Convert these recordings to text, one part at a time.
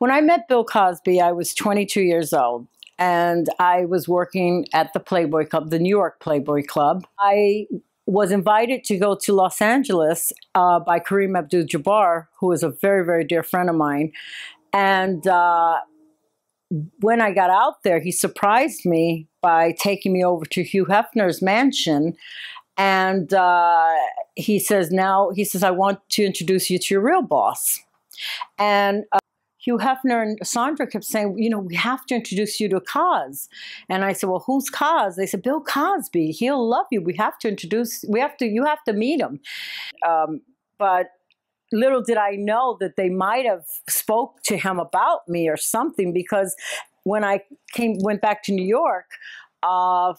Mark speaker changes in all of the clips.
Speaker 1: When I met Bill Cosby, I was 22 years old, and I was working at the Playboy Club, the New York Playboy Club. I was invited to go to Los Angeles by Kareem Abdul-Jabbar, who is a very, very dear friend of mine. And when I got out there, he surprised me by taking me over to Hugh Hefner's mansion. And he says, I want to introduce you to your real boss. And Hugh Hefner and Sandra kept saying, you know, we have to introduce you to Cos. And I said, well, who's Cos? They said, Bill Cosby. He'll love you. You have to meet him. But little did I know that they might have spoke to him about me or something, because when I went back to New York, about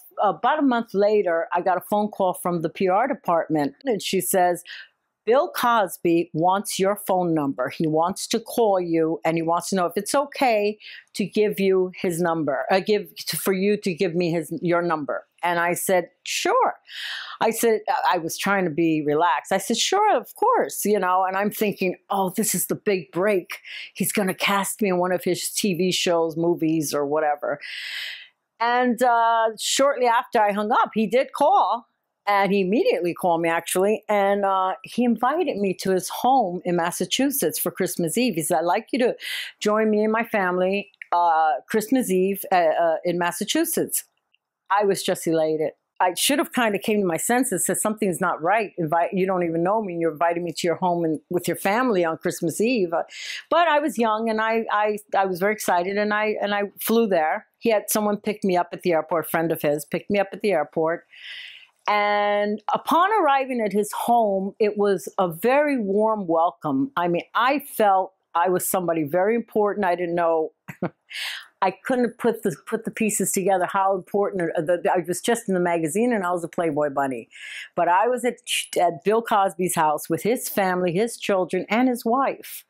Speaker 1: a month later, I got a phone call from the PR department, and she says, Bill Cosby wants your phone number. He wants to call you, and he wants to know if it's okay to give you his number, for you to give me your number. And I said, sure. I said, I was trying to be relaxed. I said, sure, of course, you know, and I'm thinking, oh, this is the big break. He's going to cast me in one of his TV shows, movies, or whatever. And shortly after I hung up, he did call. And he immediately called me, actually, and he invited me to his home in Massachusetts for Christmas Eve. He said, I'd like you to join me and my family Christmas Eve in Massachusetts. I was just elated. I should have kind of came to my senses, said something's not right. You don't even know me, and you're inviting me to your home and with your family on Christmas Eve. But I was young, and I was very excited, and I flew there. He had someone pick me up at the airport, a friend of his, picked me up at the airport. And upon arriving at his home, it was a very warm welcome. I mean, I felt I was somebody very important. I didn't know. I couldn't put the pieces together how important. I was just in the magazine, and I was a Playboy Bunny. But I was at Bill Cosby's house with his family, his children, and his wife.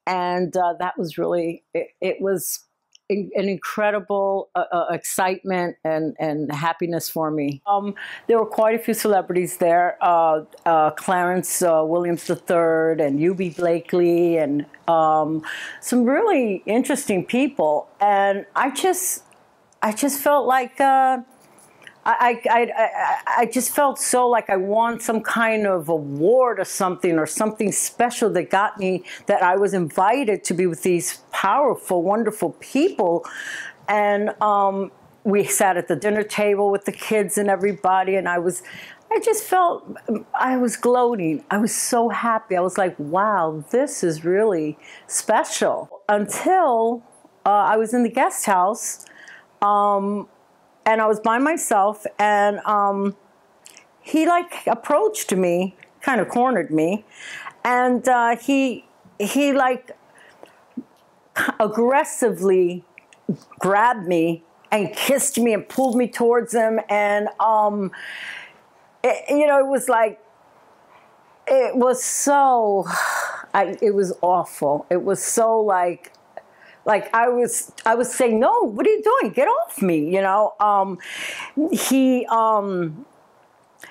Speaker 1: And that was really, it was an incredible excitement and happiness for me. There were quite a few celebrities there. Clarence Williams III and U.B. Blakely and some really interesting people. And I just felt like I just felt so like I won some kind of award or something special that got me, that I was invited to be with these powerful, wonderful people. And we sat at the dinner table with the kids and everybody, and I just felt I was gloating. I was so happy. I was like, wow, this is really special. Until I was in the guest house, and I was by myself, and he like approached me, kind of cornered me, and he like aggressively grabbed me and kissed me and pulled me towards him, and you know, it was like, it was so, it was awful. It was so like I was saying, no, what are you doing? Get off me, you know.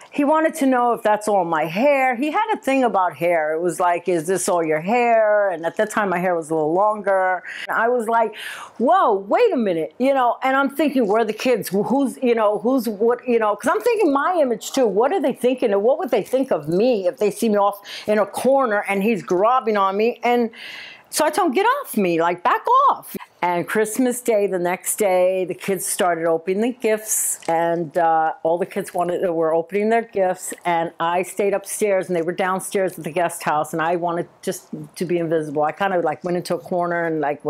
Speaker 1: He wanted to know if that's all my hair. He had a thing about hair. It was like, is this all your hair? And at that time, my hair was a little longer. I was like, whoa, wait a minute, you know. And I'm thinking, where are the kids? Who's what, you know? Because I'm thinking my image too. What are they thinking? And what would they think of me if they see me off in a corner and he's grabbing on me? And so I told him, get off me, like, back off. And Christmas Day, the next day, the kids started opening the gifts, and all the kids were opening their gifts, and I stayed upstairs, and they were downstairs at the guest house, and I wanted just to be invisible. I kind of like went into a corner and like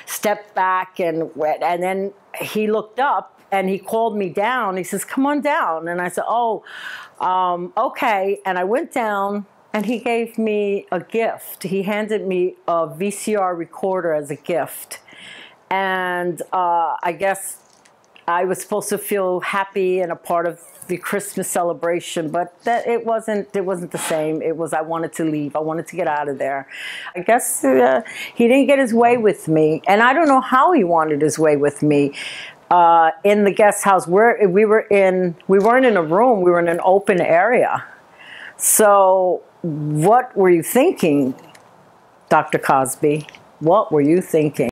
Speaker 1: stepped back, and then he looked up, and he called me down. He says, come on down. And I said, oh, okay. And I went down. And he gave me a gift. He handed me a VCR recorder as a gift. And I guess I was supposed to feel happy and a part of the Christmas celebration, but that it wasn't the same. It was, I wanted to leave. I wanted to get out of there. I guess he didn't get his way with me. And I don't know how he wanted his way with me. In the guest house, we weren't in a room. We were in an open area. So what were you thinking, Dr. Cosby? What were you thinking?